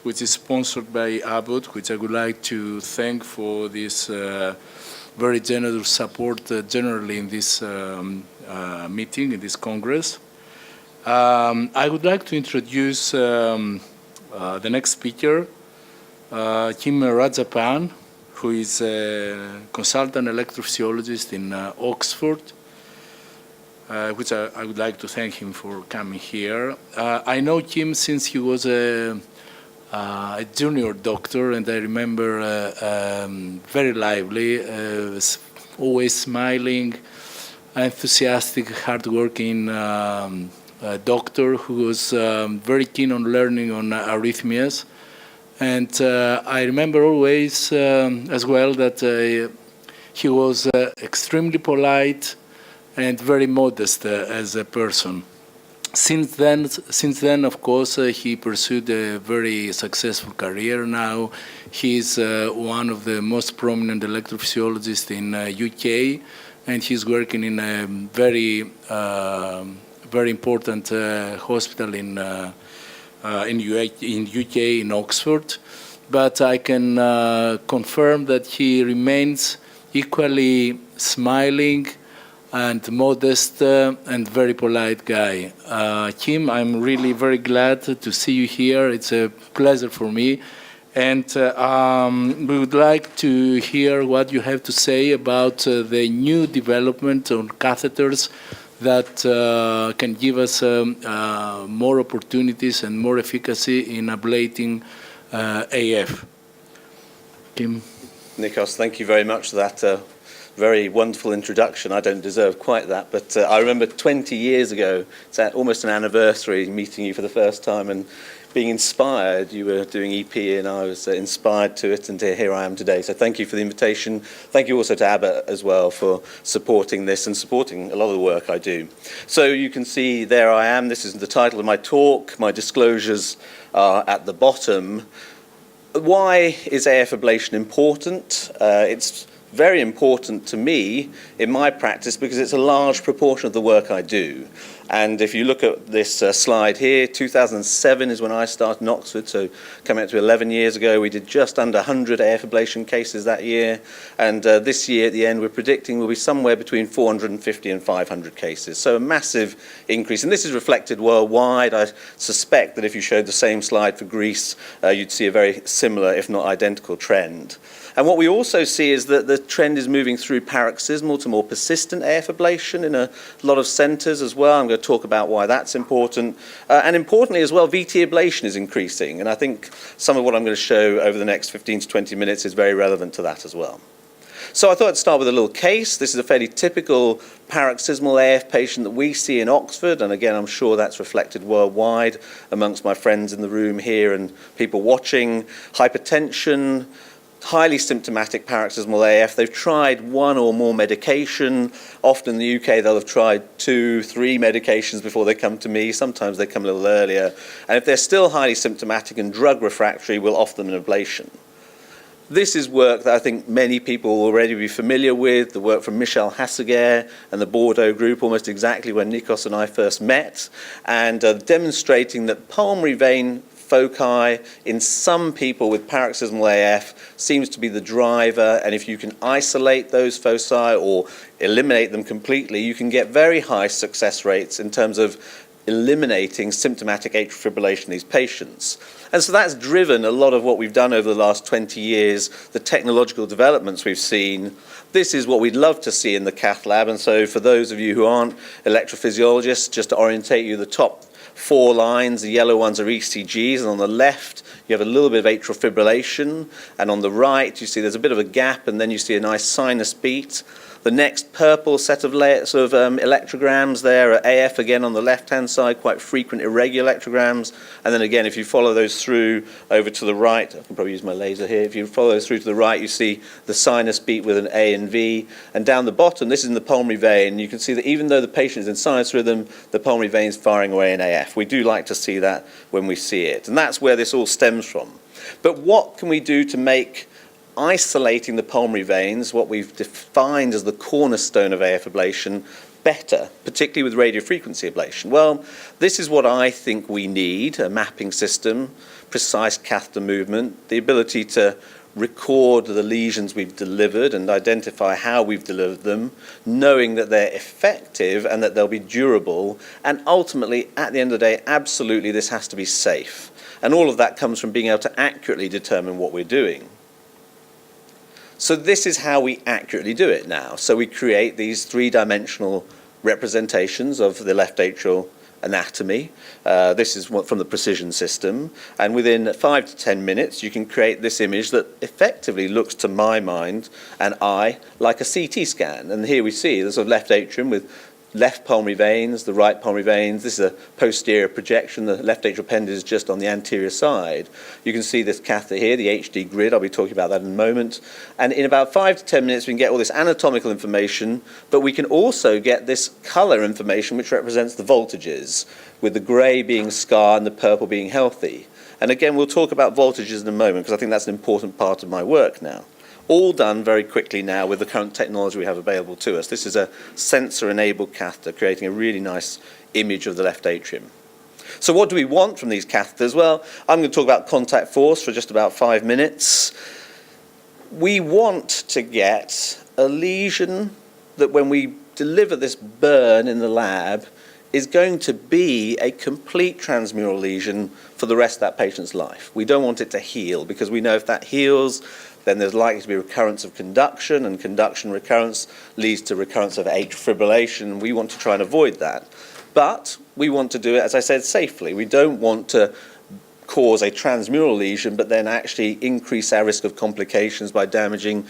which is sponsored by ABBOTT, which I would like to thank for this very generous support generally in this meeting, in this Congress. I would like to introduce the next speaker, K.Rajappan, who is a consultant electrophysiologist in Oxford, which I would like to thank him for coming here. I know Kim since he was a junior doctor, and I remember very lively, always smiling, enthusiastic, hardworking doctor who was very keen on learning on arrhythmias. And I remember always as well that he was extremely polite and very modest as a person. Since then, of course, he pursued a very successful career. Now he's one of the most prominent electrophysiologists in UK, and he's working in a very important hospital in UK, in Oxford. But I can confirm that he remains equally smiling and modest and very polite guy. Kim, I'm really very glad to see you here. It's a pleasure for me. And we would like to hear what you have to say about the new development on catheters that can give us more opportunities and more efficacy in ablating AF. Kim. Nikos, thank you very much for that very wonderful introduction. I don't deserve quite that, but I remember 20 years ago, it's almost an anniversary, meeting you for the first time and being inspired. You were doing EP and I was inspired to it, and here I am today. So thank you for the invitation. Thank you also to ABBOTT as well for supporting this and supporting a lot of the work I do. So you can see there I am. This is the title of my talk. My disclosures are at the bottom. Why is AF ablation important? It's very important to me in my practice because it's a large proportion of the work I do. And if you look at this slide here, 2007 is when I started in Oxford, so coming up to 11 years ago, we did just under 100 AF ablation cases that year. And this year at the end, we're predicting we'll be somewhere between 450 and 500 cases. So a massive increase. And this is reflected worldwide. I suspect that if you showed the same slide for Greece, you'd see a very similar, if not identical, trend. And what we also see is that the trend is moving through paroxysmal to more persistent AF ablation in a lot of centres as well. I'm going to talk about why that's important. And importantly as well, VT ablation is increasing. And I think some of what I'm going to show over the next 15 to 20 minutes is very relevant to that as well. So I thought I'd start with a little case. This is a fairly typical paroxysmal AF patient that we see in Oxford. And again, I'm sure that's reflected worldwide amongst my friends in the room here and people watching. Hypertension, highly symptomatic paroxysmal AF. They've tried one or more medication. Often in the UK, they'll have tried 2, 3 medications before they come to me. Sometimes they come a little earlier. And if they're still highly symptomatic and drug refractory, we'll offer them an ablation. This is work that I think many people will already be familiar with, the work from Michel Hasseguer and the Bordeaux group, almost exactly when Nikos and I first met, and demonstrating that pulmonary vein foci in some people with paroxysmal AF seems to be the driver, and if you can isolate those foci or eliminate them completely, you can get very high success rates in terms of eliminating symptomatic atrial fibrillation in these patients. And so that's driven a lot of what we've done over the last 20 years, the technological developments we've seen. This is what we'd love to see in the cath lab, and so for those of you who aren't electrophysiologists, just to orientate you, the top 4 lines, the yellow ones are ECGs, and on the left you have a little bit of atrial fibrillation, and on the right you see there's a bit of a gap, and then you see a nice sinus beat. The next purple set of electrograms there are AF again on the left-hand side, quite frequent irregular electrograms. And then again, if you follow those through over to the right, I can probably use my laser here. If you follow those through to the right, you see the sinus beat with an A and V. And down the bottom, this is in the pulmonary vein. You can see that even though the patient is in sinus rhythm, the pulmonary vein is firing away in AF. We do like to see that when we see it. And that's where this all stems from. But what can we do to make isolating the pulmonary veins, what we've defined as the cornerstone of AF ablation, better, particularly with radiofrequency ablation? Well, this is what I think we need: a mapping system, precise catheter movement, the ability to record the lesions we've delivered and identify how we've delivered them, knowing that they're effective and that they'll be durable, and ultimately, at the end of the day, absolutely this has to be safe. And all of that comes from being able to accurately determine what we're doing. So this is how we accurately do it now. So we create these three-dimensional representations of the left atrial anatomy. This is from the precision system, and within 5 to 10 minutes you can create this image that effectively looks, to my mind and eye, like a CT scan. And here we see there's a left atrium with left pulmonary veins, the right pulmonary veins. This is a posterior projection. The left atrial appendage is just on the anterior side. You can see this catheter here, the HD grid. I'll be talking about that in a moment. And in about 5 to 10 minutes, we can get all this anatomical information, but we can also get this color information, which represents the voltages, with the gray being scar and the purple being healthy. And again, we'll talk about voltages in a moment, because I think that's an important part of my work now. All done very quickly now with the current technology we have available to us. This is a sensor-enabled catheter, creating a really nice image of the left atrium. So what do we want from these catheters? Well, I'm going to talk about contact force for just about 5 minutes. We want to get a lesion that, when we deliver this burn in the lab, is going to be a complete transmural lesion for the rest of that patient's life. We don't want it to heal, because we know if that heals, then there's likely to be recurrence of conduction, and conduction recurrence leads to recurrence of atrial fibrillation. We want to try and avoid that. But we want to do it, as I said, safely. We don't want to cause a transmural lesion, but then actually increase our risk of complications by damaging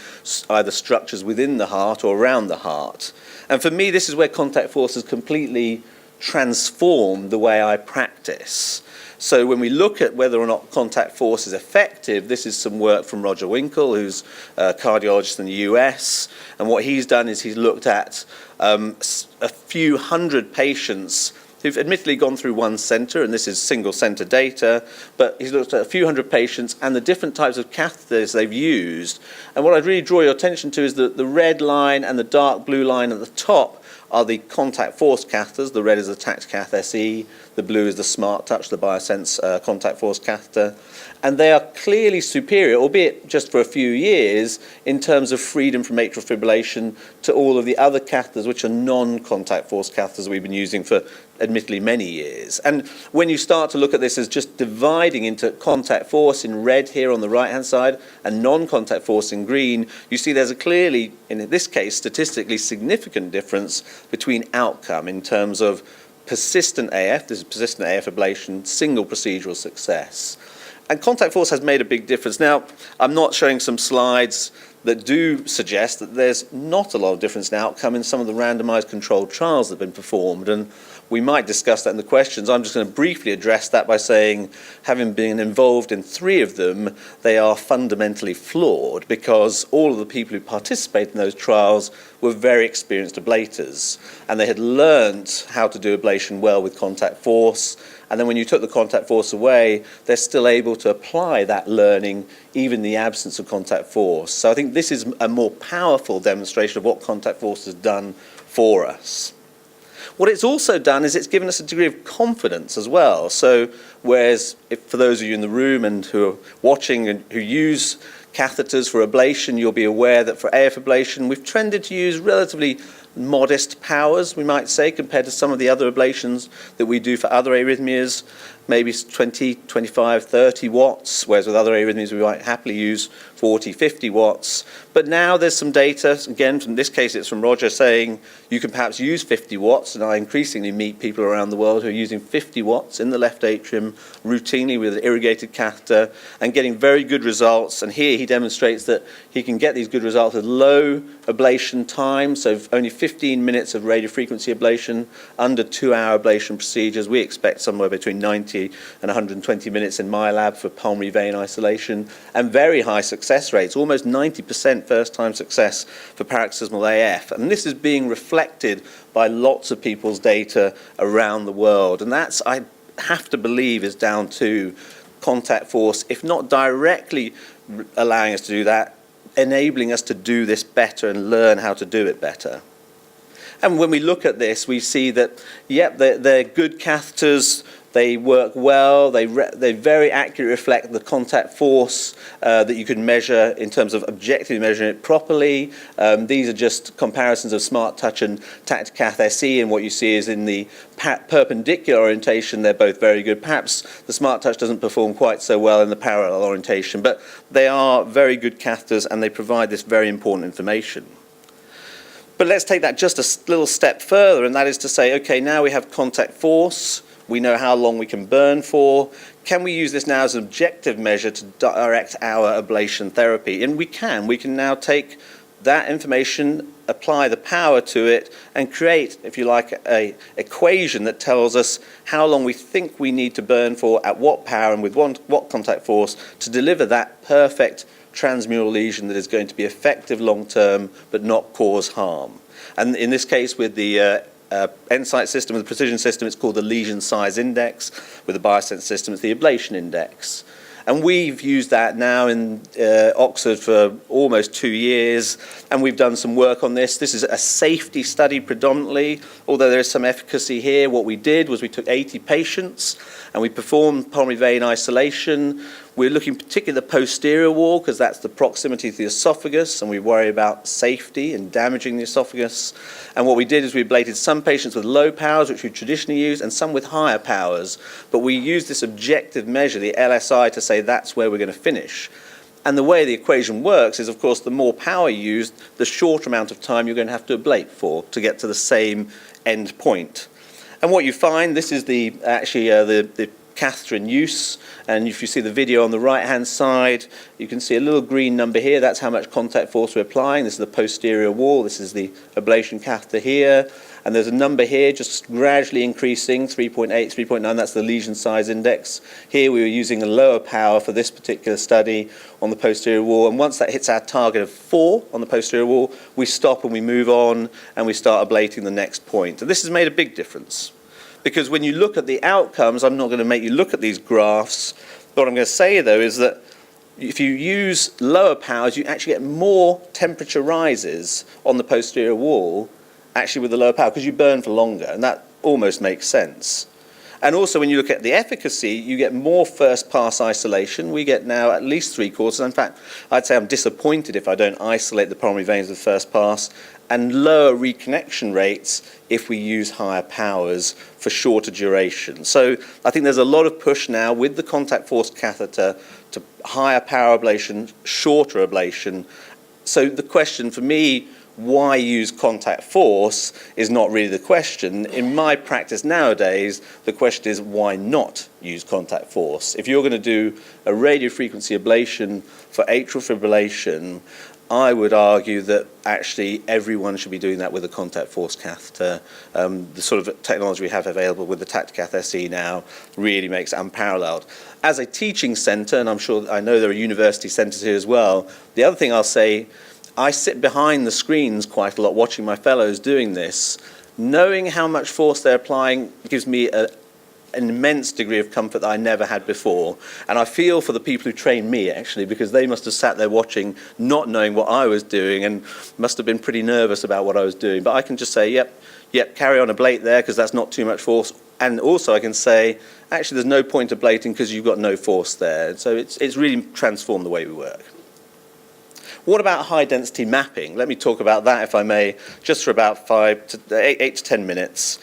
either structures within the heart or around the heart. And for me, this is where contact force has completely transformed the way I practice. So when we look at whether or not contact force is effective, this is some work from Roger Winkle, who's a cardiologist in the US. And what he's done is he's looked at a few hundred patients who've admittedly gone through one center, and this is single center data, but he's looked at a few hundred patients and the different types of catheters they've used. And what I'd really draw your attention to is that the red line and the dark blue line at the top are the contact force catheters. The red is the TactCath SE, the blue is the Smart Touch, the Biosense contact force catheter. And they are clearly superior, albeit just for a few years, in terms of freedom from atrial fibrillation to all of the other catheters, which are non-contact force catheters we've been using for admittedly many years. And when you start to look at this as just dividing into contact force in red here on the right-hand side and non-contact force in green, you see there's a clearly, in this case, statistically significant difference between outcome in terms of persistent AF, this is persistent AF ablation, single procedural success. And contact force has made a big difference. Now, I'm not showing some slides that do suggest that there's not a lot of difference in outcome in some of the randomized controlled trials that have been performed, and we might discuss that in the questions. I'm just going to briefly address that by saying, having been involved in 3 of them, they are fundamentally flawed, because all of the people who participated in those trials were very experienced ablaters, and they had learned how to do ablation well with contact force. And then when you took the contact force away, they're still able to apply that learning even in the absence of contact force. So I think this is a more powerful demonstration of what contact force has done for us. What it's also done is it's given us a degree of confidence as well. So whereas for those of you in the room and who are watching and who use catheters for ablation, you'll be aware that for AF ablation, we've trended to use relatively modest powers, we might say, compared to some of the other ablations that we do for other arrhythmias, maybe 20, 25, 30 watts, whereas with other arrhythmias we might happily use 40, 50 watts. But now there's some data, again, in this case it's from Roger, saying you can perhaps use 50 watts, and I increasingly meet people around the world who are using 50 watts in the left atrium routinely with an irrigated catheter and getting very good results. And here he demonstrates that he can get these good results with low ablation time, so only 15 minutes of radiofrequency ablation, under 2-hour ablation procedures. We expect somewhere between 90 and 120 minutes in my lab for pulmonary vein isolation, and very high success rates, almost 90% first-time success for paroxysmal AF. And this is being reflected by lots of people's data around the world. And that's, I have to believe, is down to contact force, if not directly allowing us to do that, enabling us to do this better and learn how to do it better. And when we look at this, we see that, yep, they're good catheters. They work well. They very accurately reflect the contact force that you can measure in terms of objectively measuring it properly. These are just comparisons of Smart Touch and Tacticath SE, and what you see is in the perpendicular orientation, they're both very good. Perhaps the Smart Touch doesn't perform quite so well in the parallel orientation, but they are very good catheters, and they provide this very important information. But let's take that just a little step further, and that is to say, okay, now we have contact force. We know how long we can burn for. Can we use this now as an objective measure to direct our ablation therapy? And we can. We can now take that information, apply the power to it, and create, if you like, an equation that tells us how long we think we need to burn for, at what power and with what contact force to deliver that perfect transmural lesion that is going to be effective long-term but not cause harm. And in this case, with the N-Sight system, with the precision system, it's called the lesion size index. With the Biosense system, it's the ablation index. And we've used that now in Oxford for almost 2 years, and we've done some work on this. This is a safety study predominantly, although there is some efficacy here. What we did was we took 80 patients and we performed pulmonary vein isolation. We're looking particularly at the posterior wall because that's the proximity to the esophagus, and we worry about safety and damaging the esophagus. And what we did is we ablated some patients with low powers, which we traditionally use, and some with higher powers. But we used this objective measure, the LSI, to say that's where we're going to finish. And the way the equation works is, of course, the more power used, the shorter amount of time you're going to have to ablate for to get to the same end point. And what you find, this is the catheter in use, and if you see the video on the right-hand side, you can see a little green number here. That's how much contact force we're applying. This is the posterior wall. This is the ablation catheter here, and there's a number here just gradually increasing, 3.8, 3.9. That's the lesion size index. Here we were using a lower power for this particular study on the posterior wall, and once that hits our target of 4 on the posterior wall, we stop and we move on, and we start ablating the next point. And this has made a big difference. Because when you look at the outcomes, I'm not going to make you look at these graphs, but what I'm going to say, though, is that if you use lower powers, you actually get more temperature rises on the posterior wall, actually with the lower power, because you burn for longer, and that almost makes sense. And also, when you look at the efficacy, you get more first-pass isolation. We get now at least 3/4. In fact, I'd say I'm disappointed if I don't isolate the pulmonary veins with first pass, and lower reconnection rates if we use higher powers for shorter duration. So I think there's a lot of push now with the contact force catheter to higher power ablation, shorter ablation. So the question for me, why use contact force, is not really the question. In my practice nowadays, the question is why not use contact force? If you're going to do a radiofrequency ablation for atrial fibrillation, I would argue that actually everyone should be doing that with a contact force catheter. The sort of technology we have available with the Tacticath SE now really makes it unparalleled. As a teaching centre, and I know there are university centres here as well, the other thing I'll say, I sit behind the screens quite a lot watching my fellows doing this. Knowing how much force they're applying gives me an immense degree of comfort that I never had before. And I feel for the people who trained me, actually, because they must have sat there watching, not knowing what I was doing, and must have been pretty nervous about what I was doing. But I can just say, yep, carry on ablate there, because that's not too much force. And also I can say, actually, there's no point ablating because you've got no force there. And so it's really transformed the way we work. What about high-density mapping? Let me talk about that, if I may, just for about 8 to 10 minutes.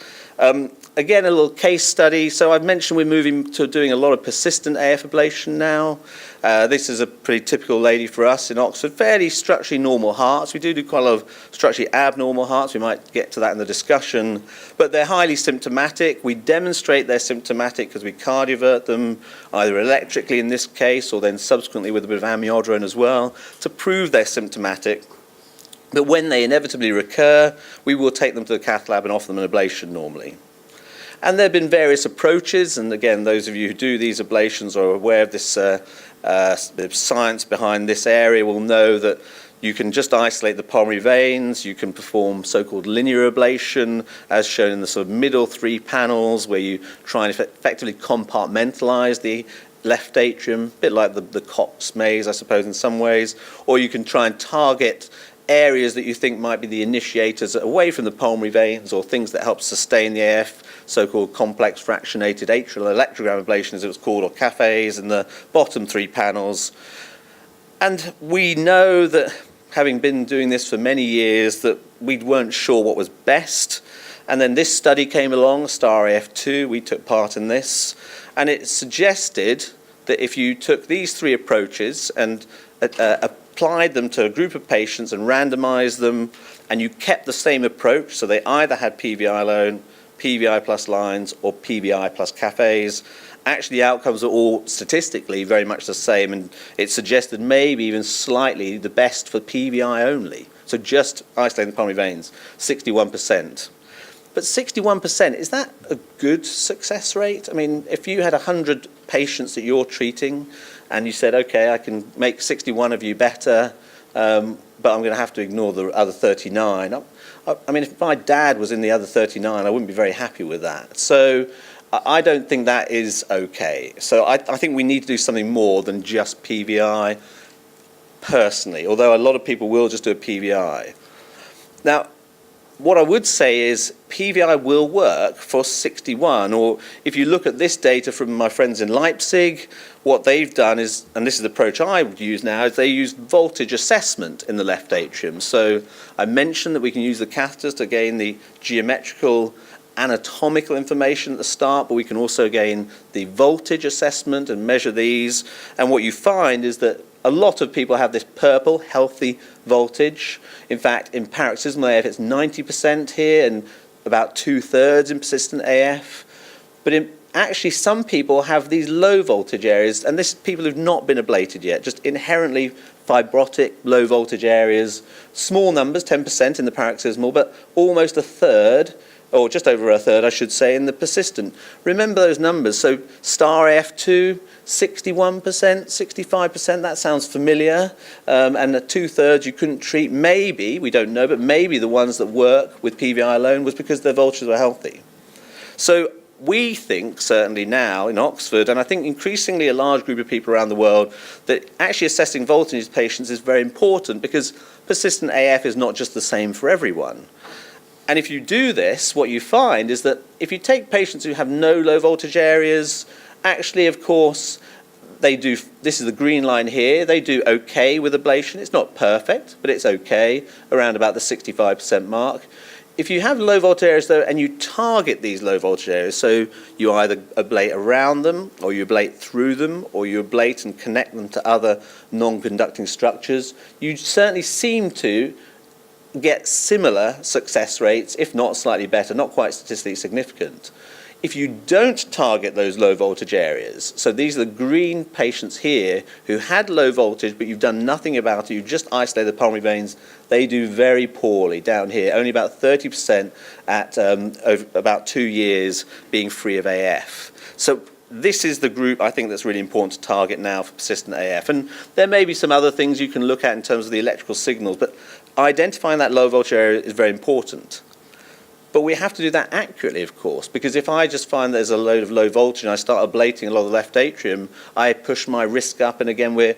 Again, a little case study. So I've mentioned we're moving to doing a lot of persistent AF ablation now. This is a pretty typical lady for us in Oxford, fairly structurally normal hearts. We do quite a lot of structurally abnormal hearts. We might get to that in the discussion. But they're highly symptomatic. We demonstrate they're symptomatic because we cardiovert them, either electrically in this case, or then subsequently with a bit of amiodarone as well, to prove they're symptomatic. But when they inevitably recur, we will take them to the cath lab and offer them an ablation normally. And there have been various approaches, and again, those of you who do these ablations are aware of this science behind this area will know that you can just isolate the pulmonary veins, you can perform so-called linear ablation, as shown in the sort of middle 3 panels, where you try and effectively compartmentalize the left atrium, a bit like the Cox maze, I suppose, in some ways, or you can try and target areas that you think might be the initiators away from the pulmonary veins, or things that help sustain the AF, so-called complex fractionated atrial electrogram ablation, as it was called, or CAFEs, in the bottom 3 panels. And we know that, having been doing this for many years, that we weren't sure what was best. And then this study came along, STAR-AF2, we took part in this, and it suggested that if you took these 3 approaches and applied them to a group of patients and randomized them, and you kept the same approach, so they either had PVI alone, PVI plus lines, or PVI plus CAFEs, actually the outcomes are all statistically very much the same, and it suggested maybe even slightly the best for PVI only. So just isolating the pulmonary veins, 61%. But 61%, is that a good success rate? I mean, if you had 100 patients that you're treating and you said, okay, I can make 61 of you better, but I'm going to have to ignore the other 39. I mean, if my dad was in the other 39, I wouldn't be very happy with that. So I don't think that is okay. So I think we need to do something more than just PVI, personally, although a lot of people will just do a PVI. Now, what I would say is PVI will work for 61, or if you look at this data from my friends in Leipzig, what they've done is, and this is the approach I would use now, is they use voltage assessment in the left atrium. So I mentioned that we can use the catheters to gain the geometrical anatomical information at the start, but we can also gain the voltage assessment and measure these. And what you find is that a lot of people have this purple, healthy voltage. In fact, in paroxysmal AF, it's 90% here and about 2/3 in persistent AF. But actually, some people have these low voltage areas, and this is people who've not been ablated yet, just inherently fibrotic, low voltage areas. Small numbers, 10% in the paroxysmal, but almost 1/3, or just over 1/3, I should say, in the persistent. Remember those numbers. So STAR-AF2, 61%, 65%, that sounds familiar. And the 2/3 you couldn't treat, maybe, we don't know, but maybe the ones that work with PVI alone was because their voltages were healthy. So we think, certainly now in Oxford, and I think increasingly a large group of people around the world, that actually assessing voltage in these patients is very important, because persistent AF is not just the same for everyone. And if you do this, what you find is that if you take patients who have no low voltage areas, actually, of course, they do, this is the green line here, they do okay with ablation. It's not perfect, but it's okay, around about the 65% mark. If you have low voltage areas, though, and you target these low voltage areas, so you either ablate around them, or you ablate through them, or you ablate and connect them to other non-conducting structures, you certainly seem to get similar success rates, if not slightly better, not quite statistically significant. If you don't target those low voltage areas, so these are the green patients here who had low voltage, but you've done nothing about it, you've just isolated the pulmonary veins, they do very poorly down here, only about 30% at over about 2 years being free of AF. So this is the group I think that's really important to target now for persistent AF. And there may be some other things you can look at in terms of the electrical signals, but identifying that low voltage area is very important. But we have to do that accurately, of course, because if I just find there's a load of low voltage and I start ablating a lot of the left atrium, I push my risk up, and again we're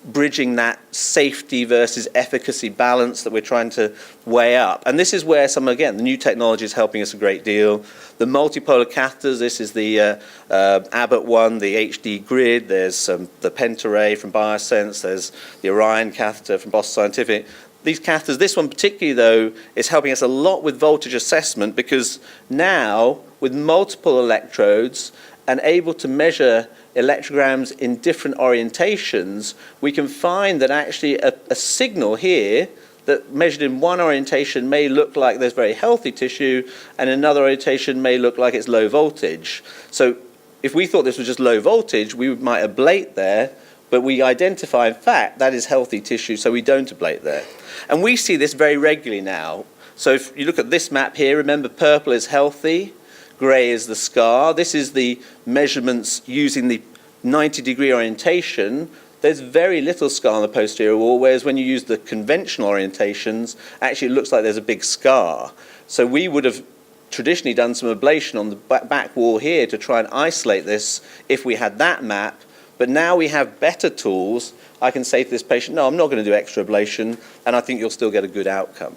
bridging that safety versus efficacy balance that we're trying to weigh up. And this is where again, the new technology is helping us a great deal. The multipolar catheters, this is the ABBOTT one, the HD grid, there's the Pentaray from Biosense, there's the Orion catheter from Boston Scientific. These catheters, this one particularly though, is helping us a lot with voltage assessment, because now with multiple electrodes and able to measure electrograms in different orientations, we can find that actually a signal here that measured in one orientation may look like there's very healthy tissue, and another orientation may look like it's low voltage. So if we thought this was just low voltage, we might ablate there, but we identify, in fact, that is healthy tissue, so we don't ablate there. And we see this very regularly now. So if you look at this map here, remember purple is healthy, grey is the scar. This is the measurements using the 90-degree orientation. There's very little scar on the posterior wall, whereas when you use the conventional orientations, actually it looks like there's a big scar. So we would have traditionally done some ablation on the back wall here to try and isolate this if we had that map. But now we have better tools. I can say to this patient, no, I'm not going to do extra ablation, and I think you'll still get a good outcome.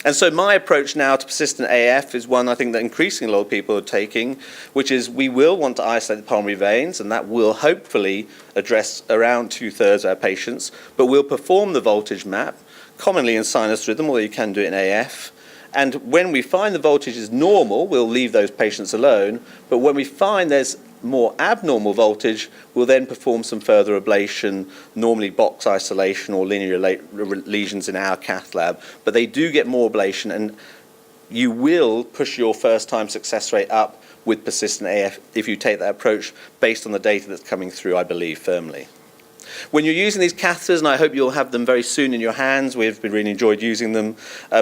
And so my approach now to persistent AF is one I think that increasingly a lot of people are taking, which is we will want to isolate the pulmonary veins, and that will hopefully address around 2/3 of our patients, but we'll perform the voltage map, commonly in sinus rhythm, although you can do it in AF. And when we find the voltage is normal, we'll leave those patients alone, but when we find there's more abnormal voltage, we'll then perform some further ablation, normally box isolation or linear lesions in our cath lab. But they do get more ablation, and you will push your first-time success rate up with persistent AF if you take that approach based on the data that's coming through, I believe, firmly. When you're using these catheters, and I hope you'll have them very soon in your hands, we've really enjoyed using them.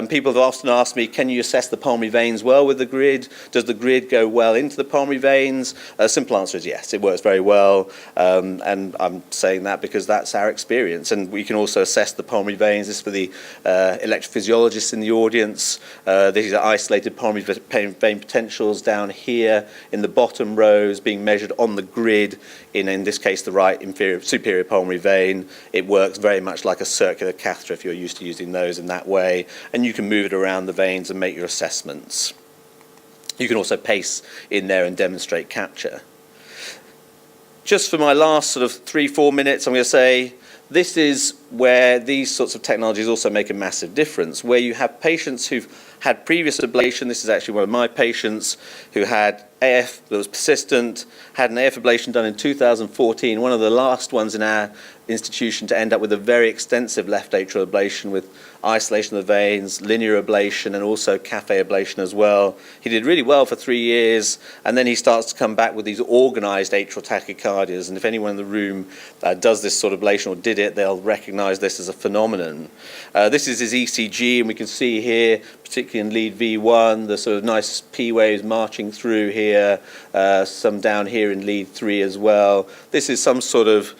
People have often asked me, can you assess the pulmonary veins well with the grid? Does the grid go well into the pulmonary veins? Simple answer is yes, it works very well. And I'm saying that because that's our experience. And we can also assess the pulmonary veins. This is for the electrophysiologists in the audience. These are isolated pulmonary vein potentials down here in the bottom rows being measured on the grid in this case, the right superior pulmonary vein. It works very much like a circular catheter if you're used to using those in that way, and you can move it around the veins and make your assessments. You can also pace in there and demonstrate capture. Just for my last sort of 3-4 minutes, I'm going to say this is where these sorts of technologies also make a massive difference, where you have patients who've had previous ablation. This is actually one of my patients who had AF that was persistent, had an AF ablation done in 2014, one of the last ones in our institution to end up with a very extensive left atrial ablation with isolation of the veins, linear ablation, and also cafe ablation as well. He did really well for 3 years, and then he starts to come back with these organized atrial tachycardias. And if anyone in the room does this sort of ablation or did it, they'll recognize this as a phenomenon. This is his ECG, and we can see here, particularly in lead V1, the sort of nice P waves marching through here, some down here in lead 3 as well. This is some sort of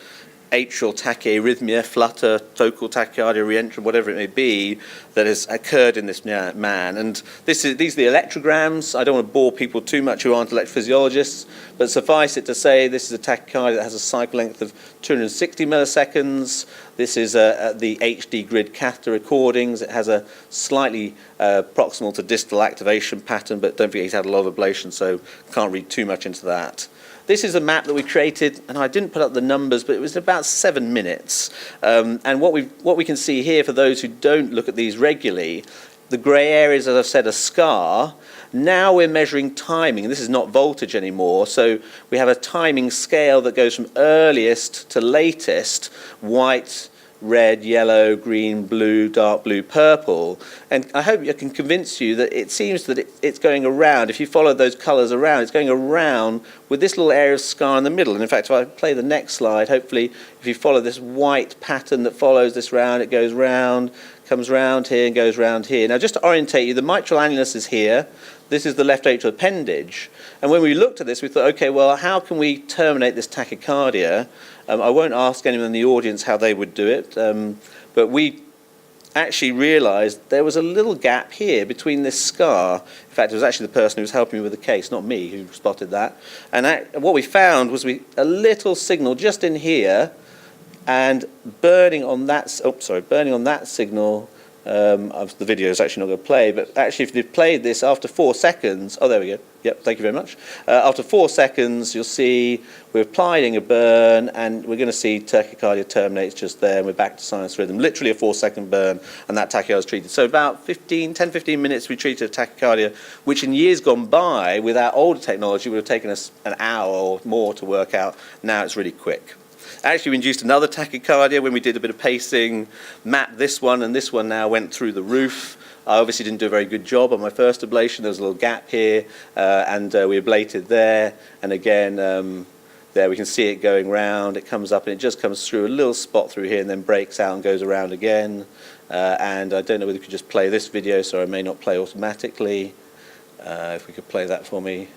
atrial tachyarrhythmia, flutter, focal tachycardia, re-entry, whatever it may be, that has occurred in this man. And these are the electrograms. I don't want to bore people too much who aren't electrophysiologists, but suffice it to say this is a tachycardia that has a cycle length of 260 milliseconds. This is the HD grid catheter recordings. It has a slightly proximal to distal activation pattern, but don't forget he's had a lot of ablation, so can't read too much into that. This is a map that we created, and I didn't put up the numbers, but it was about 7 minutes. And what we can see here, for those who don't look at these regularly, the grey areas, as I've said, are scar. Now we're measuring timing, and this is not voltage anymore, so we have a timing scale that goes from earliest to latest, white, red, yellow, green, blue, dark blue, purple. And I hope I can convince you that it seems that it's going around. If you follow those colours around, it's going around with this little area of scar in the middle. And in fact, if I play the next slide, hopefully, if you follow this white pattern that follows this round, it goes round, comes round here and goes round here. Now, just to orientate you, the mitral annulus is here. This is the left atrial appendage. And when we looked at this, we thought, okay, well, how can we terminate this tachycardia? I won't ask anyone in the audience how they would do it, but we actually realised there was a little gap here between this scar. In fact, it was actually the person who was helping me with the case, not me, who spotted that. And what we found was a little signal just in here, and burning on that signal. The video is actually not going to play, but actually if they've played this after 4 seconds, oh, there we go. Yep, thank you very much. After 4 seconds, you'll see we're applying a burn, and we're going to see tachycardia terminates just there, and we're back to sinus rhythm. Literally a 4-second burn, and that tachycardia is treated. So about 10-15 minutes we treated a tachycardia, which in years gone by, with our older technology, would have taken us an hour or more to work out. Now it's really quick. Actually, we induced another tachycardia when we did a bit of pacing, mapped this one, and this one now went through the roof. I obviously didn't do a very good job on my first ablation. There was a little gap here, and we ablated there. And again, there we can see it going round. It comes up, and it just comes through a little spot through here and then breaks out and goes around again. And I don't know whether we could just play this video, so I may not play automatically. If we could play that for me.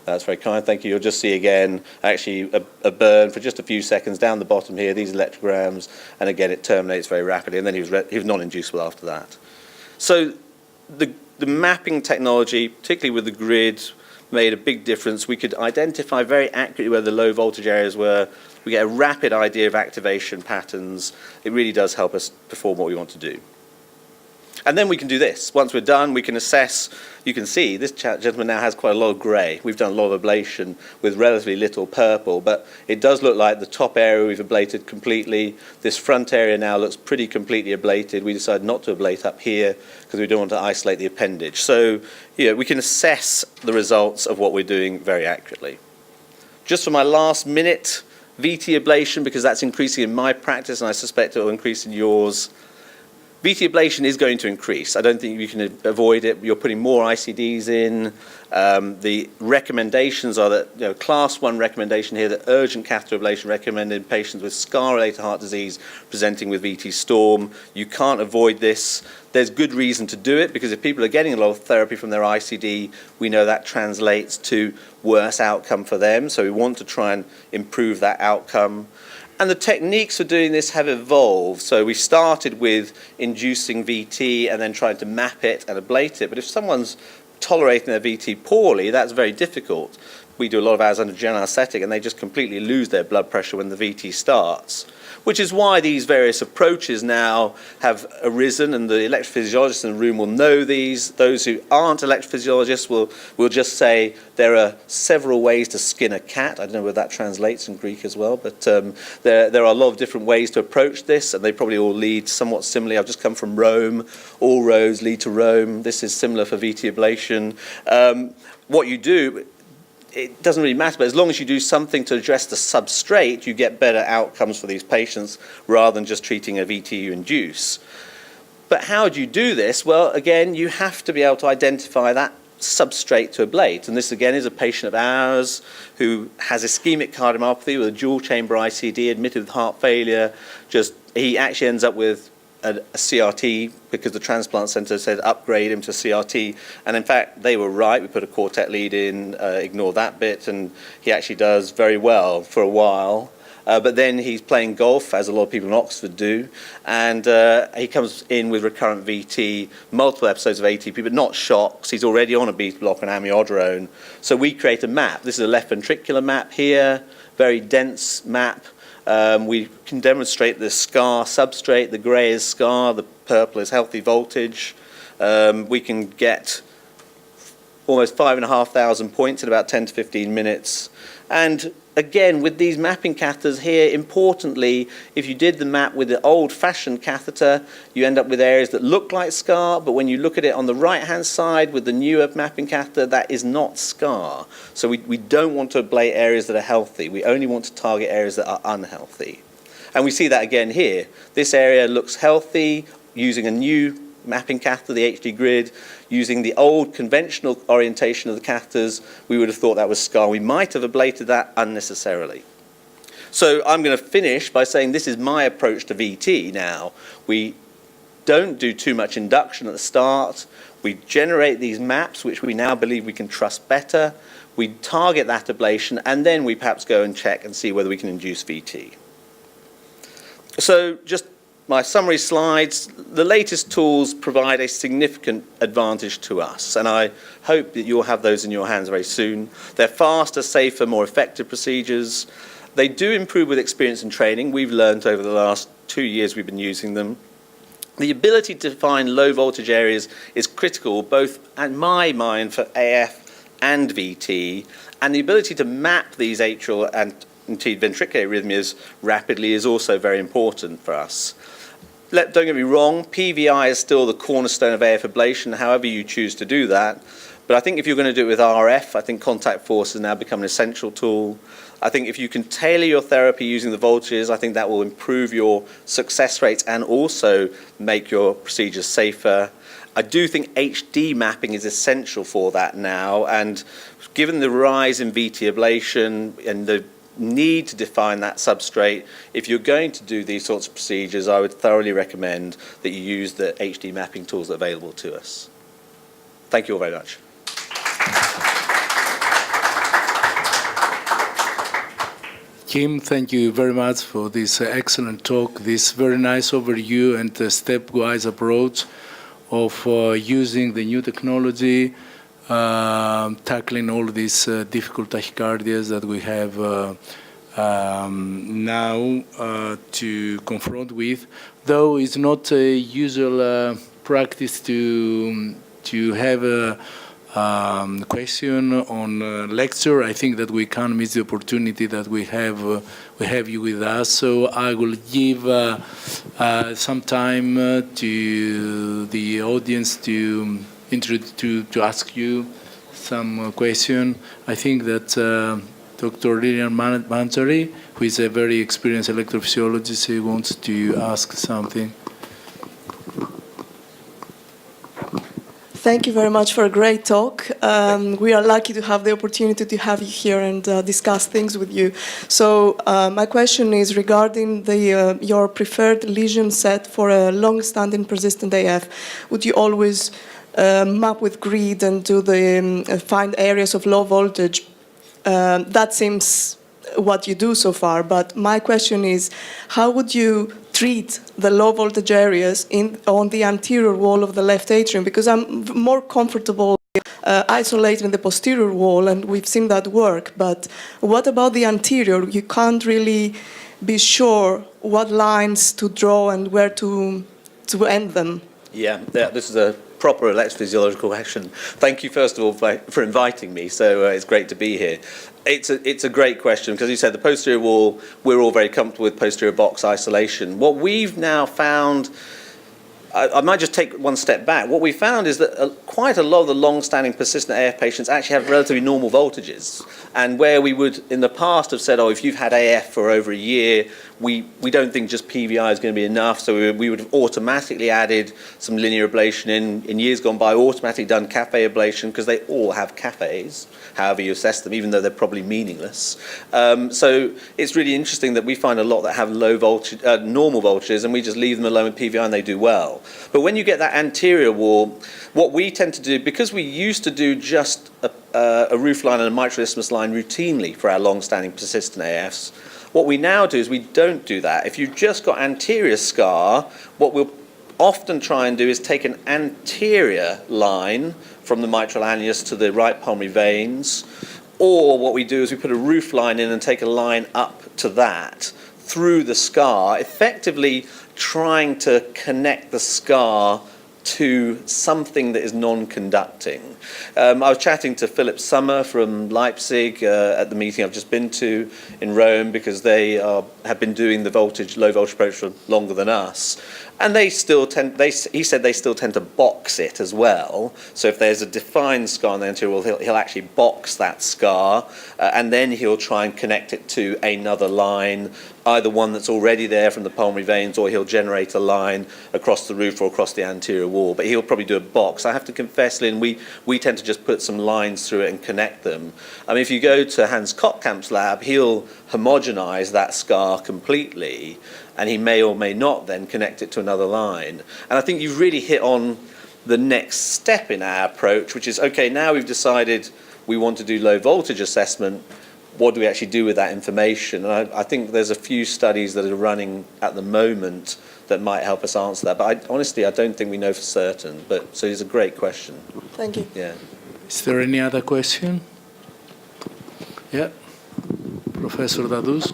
That's very kind, thank you. You'll just see again, actually a burn for just a few seconds down the bottom here, these electrograms, and again it terminates very rapidly, and then he was non-inducible after that. So the mapping technology, particularly with the grid, made a big difference. We could identify very accurately where the low voltage areas were. We get a rapid idea of activation patterns. It really does help us perform what we want to do. And then we can do this. Once we're done, we can assess. You can see this gentleman now has quite a lot of grey. We've done a lot of ablation with relatively little purple, but it does look like the top area we've ablated completely. This front area now looks pretty completely ablated. We decided not to ablate up here because we don't want to isolate the appendage. So we can assess the results of what we're doing very accurately. Just for my last minute, VT ablation, because that's increasing in my practice and I suspect it will increase in yours. VT ablation is going to increase. I don't think you can avoid it. You're putting more ICDs in. The recommendations are that, class 1 recommendation here, that urgent catheter ablation recommended in patients with scar-related heart disease presenting with VT storm. You can't avoid this. There's good reason to do it because if people are getting a lot of therapy from their ICD, we know that translates to worse outcome for them. So we want to try and improve that outcome. And the techniques for doing this have evolved. So we started with inducing VT and then trying to map it and ablate it. But if someone's tolerating their VT poorly, that's very difficult. We do a lot of hours under general anaesthetic and they just completely lose their blood pressure when the VT starts. Which is why these various approaches now have arisen, and the electrophysiologists in the room will know these. Those who aren't electrophysiologists will just say there are several ways to skin a cat. I don't know whether that translates in Greek as well, but there are a lot of different ways to approach this, and they probably all lead somewhat similarly. I've just come from Rome. All roads lead to Rome. This is similar for VT ablation. What you do, it doesn't really matter, but as long as you do something to address the substrate, you get better outcomes for these patients rather than just treating a VT you induce. But how do you do this? Well, again, you have to be able to identify that substrate to ablate. And this, again, is a patient of ours who has ischemic cardiomyopathy with a dual chamber ICD, admitted with heart failure. He actually ends up with a CRT because the transplant centre said upgrade him to CRT, and in fact they were right. We put a quartet lead in, ignore that bit, and he actually does very well for a while. But then he's playing golf, as a lot of people in Oxford do, and he comes in with recurrent VT, multiple episodes of ATP, but not shocks. He's already on a beta blocker and amiodarone. So we create a map. This is a left ventricular map here, very dense map. We can demonstrate the scar substrate. The grey is scar, the purple is healthy voltage. We can get almost 5,500 points in about 10 to 15 minutes. And again, with these mapping catheters here, importantly, if you did the map with the old-fashioned catheter, you end up with areas that look like scar, but when you look at it on the right-hand side with the newer mapping catheter, that is not scar. So we don't want to ablate areas that are healthy. We only want to target areas that are unhealthy. And we see that again here. This area looks healthy using a new mapping catheter, the HD grid. Using the old conventional orientation of the catheters, we would have thought that was scar. We might have ablated that unnecessarily. So I'm going to finish by saying this is my approach to VT now. We don't do too much induction at the start. We generate these maps, which we now believe we can trust better. We target that ablation, and then we perhaps go and check and see whether we can induce VT. So just my summary slides. The latest tools provide a significant advantage to us, and I hope that you'll have those in your hands very soon. They're faster, safer, more effective procedures. They do improve with experience and training. We've learned over the last 2 years we've been using them. The ability to find low voltage areas is critical, both in my mind for AF and VT, and the ability to map these atrial and indeed ventricular arrhythmias rapidly is also very important for us. Don't get me wrong, PVI is still the cornerstone of AF ablation, however you choose to do that. But I think if you're going to do it with RF, I think contact force has now become an essential tool. I think if you can tailor your therapy using the voltages, I think that will improve your success rates and also make your procedures safer. I do think HD mapping is essential for that now, and given the rise in VT ablation and the need to define that substrate, if you're going to do these sorts of procedures, I would thoroughly recommend that you use the HD mapping tools that are available to us. Thank you all very much. Kim, thank you very much for this excellent talk, this very nice overview and stepwise approach of using the new technology tackling all these difficult tachycardias that we have now to confront with, though it's not a usual practice to have a question on lecture. I think that we can't miss the opportunity that we have you with us. So I will give some time to the audience to ask you some question. I think that Dr. Lilian Manjari, who is a very experienced electrophysiologist, wants to ask something. Thank you very much for a great talk. We are lucky to have the opportunity to have you here and discuss things with you. So my question is regarding your preferred lesion set for a long-standing persistent AF. Would you always map with grid and do find areas of low voltage? That seems what you do so far, but my question is, how would you treat the low voltage areas on the anterior wall of the left atrium? Because I'm more comfortable isolating the posterior wall, and we've seen that work, but what about the anterior? You can't really be sure what lines to draw and where to end them. Yeah, this is a proper electrophysiological question. Thank you, first of all, for inviting me. So it's great to be here. It's a great question because, as you said, the posterior wall, we're all very comfortable with posterior box isolation. What we've now found, I might just take one step back. What we found is that quite a lot of the long-standing persistent AF patients actually have relatively normal voltages. And where we would, in the past, have said, oh, if you've had AF for over a year, we don't think just PVI is going to be enough, so we would have automatically added some linear ablation in years gone by, automatically done cafe ablation, because they all have cafes, however you assess them, even though they're probably meaningless. So it's really interesting that we find a lot that have low voltage, normal voltages, and we just leave them alone with PVI and they do well. But when you get that anterior wall, what we tend to do, because we used to do just a roof line and a mitral isthmus line routinely for our long-standing persistent AFs, what we now do is we don't do that. If you've just got anterior scar, what we'll often try and do is take an anterior line from the mitral annulus to the right pulmonary veins, or what we do is we put a roof line in and take a line up to that through the scar, effectively trying to connect the scar to something that is non-conducting. I was chatting to Philip Sommer from Leipzig at the meeting I've just been to in Rome, because they have been doing the low voltage approach for longer than us. And they still he said they still tend to box it as well. So if there's a defined scar on the anterior wall, he'll actually box that scar, and then he'll try and connect it to another line, either one that's already there from the pulmonary veins, or he'll generate a line across the roof or across the anterior wall. But he'll probably do a box. I have to confess, Lynn, we tend to just put some lines through it and connect them. I mean, if you go to Hans Koppkamp's lab, he'll homogenize that scar completely, and he may or may not then connect it to another line. And I think you've really hit on the next step in our approach, which is, okay, now we've decided we want to do low voltage assessment. What do we actually do with that information? And I think there's a few studies that are running at the moment that might help us answer that. But honestly, I don't think we know for certain. So it's a great question. Thank you. Yeah. Is there any other question? Yeah. Professor Dadous.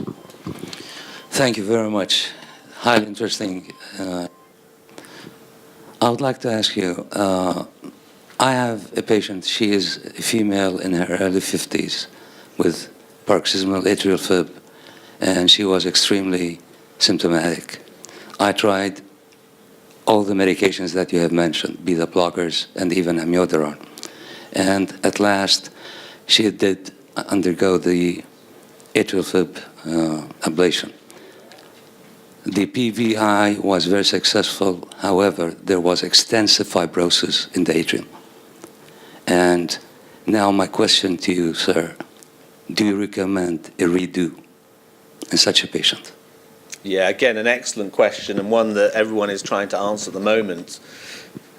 Thank you very much. Highly interesting. I would like to ask you, I have a patient, she is a female in her early 50s with paroxysmal atrial fib, and she was extremely symptomatic. I tried all the medications that you have mentioned, beta blockers and even amiodarone. And at last, she did undergo the atrial fib ablation. The PVI was very successful. However, there was extensive fibrosis in the atrium. And now my question to you, sir, do you recommend a redo in such a patient? Yeah, again, an excellent question, and one that everyone is trying to answer at the moment.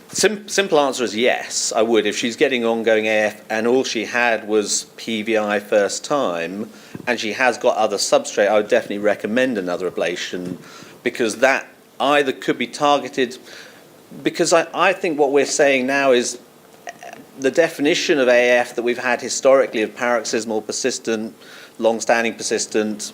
Simple answer is yes, I would. If she's getting ongoing AF and all she had was PVI first time, and she has got other substrate, I would definitely recommend another ablation, because that either could be targeted, because I think what we're saying now is the definition of AF that we've had historically of paroxysmal, persistent, long-standing persistent,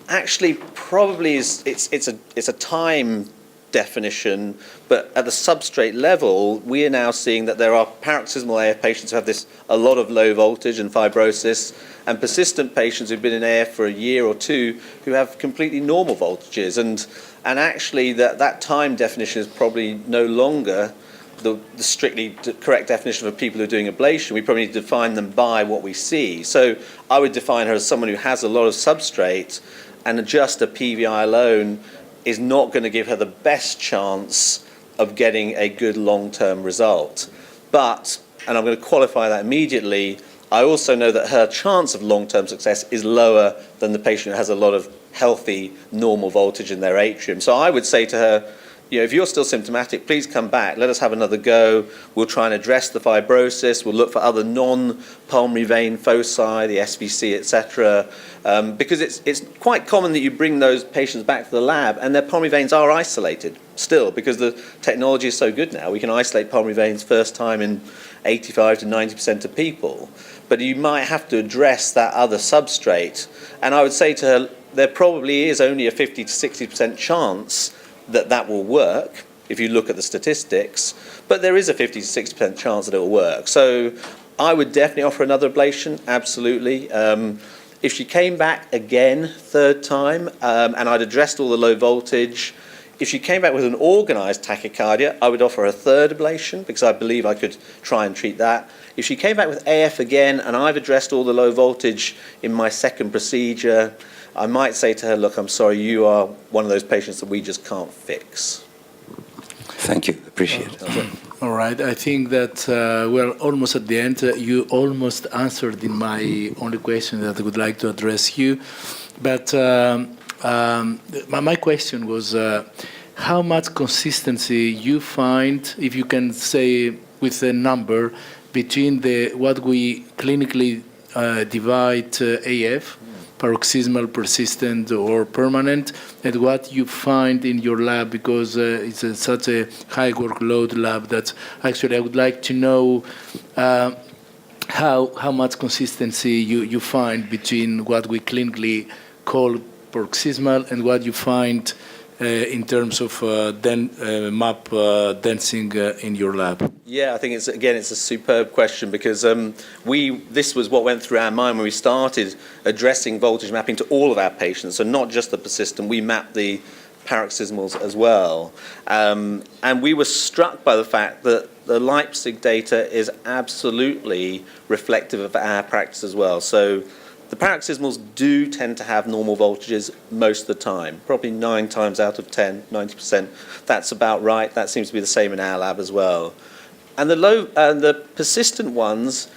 actually probably is, it's a time definition, but at the substrate level, we are now seeing that there are paroxysmal AF patients who have a lot of low voltage and fibrosis, and persistent patients who've been in AF for a year or two who have completely normal voltages. And actually that time definition is probably no longer the strictly correct definition of people who are doing ablation. We probably need to define them by what we see. So I would define her as someone who has a lot of substrate, and just a PVI alone is not going to give her the best chance of getting a good long-term result. But, and I'm going to qualify that immediately, I also know that her chance of long-term success is lower than the patient who has a lot of healthy, normal voltage in their atrium. So I would say to her, you know, if you're still symptomatic, please come back. Let us have another go. We'll try and address the fibrosis. We'll look for other non-pulmonary vein foci, the SVC, etc. Because it's quite common that you bring those patients back to the lab and their pulmonary veins are isolated still, because the technology is so good now. We can isolate pulmonary veins first time in 85 to 90% of people. But you might have to address that other substrate. And I would say to her, there probably is only a 50 to 60% chance that will work if you look at the statistics, but there is a 50 to 60% chance that it will work. So I would definitely offer another ablation, absolutely. If she came back again, third time, and I'd addressed all the low voltage, if she came back with an organised tachycardia, I would offer a third ablation because I believe I could try and treat that. If she came back with AF again and I've addressed all the low voltage in my second procedure, I might say to her, look, I'm sorry, you are one of those patients that we just can't fix. Thank you. Appreciate it. All right. I think that we're almost at the end. You almost answered in my only question that I would like to address you. But my question was how much consistency you find, if you can say with a number, between what we clinically divide AF, paroxysmal, persistent, or permanent, and what you find in your lab, because it's such a high workload lab that actually I would like to know how much consistency you find between what we clinically call paroxysmal and what you find in terms of map dancing in your lab. Yeah, I think it's a superb question because this was what went through our mind when we started addressing voltage mapping to all of our patients, so not just the persistent. We mapped the paroxysmals as well, and we were struck by the fact that the Leipzig data is absolutely reflective of our practice as well. So the paroxysmals do tend to have normal voltages most of the time, probably 9 times out of 10, 90%. That's about right. That seems to be the same in our lab as well. And the persistent ones,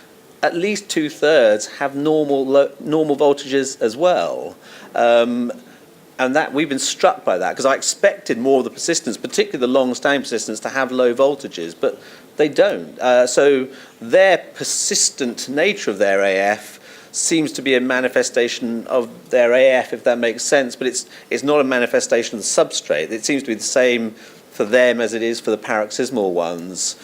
at least 2/3 have normal voltages as well. And that we've been struck by that because I expected more of the persistence, particularly the long-standing persistence, to have low voltages, but they don't. So their persistent nature of their AF seems to be a manifestation of their AF, if that makes sense, but it's not a manifestation of the substrate. It seems to be the same for them as it is for the paroxysmal ones.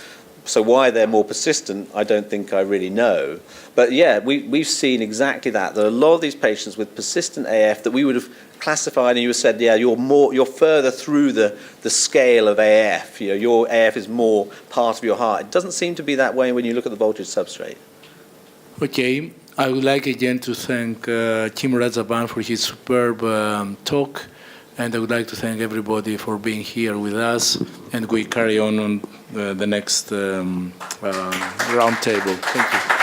So why they're more persistent, I don't think I really know. But yeah, we've seen exactly that. There are a lot of these patients with persistent AF that we would have classified, and you said, yeah, you're further through the scale of AF. You know, your AF is more part of your heart. It doesn't seem to be that way when you look at the voltage substrate. Okay. I would like again to thank K.Rajappan for his superb talk, and I would like to thank everybody for being here with us, and we carry on the next round table. Thank you.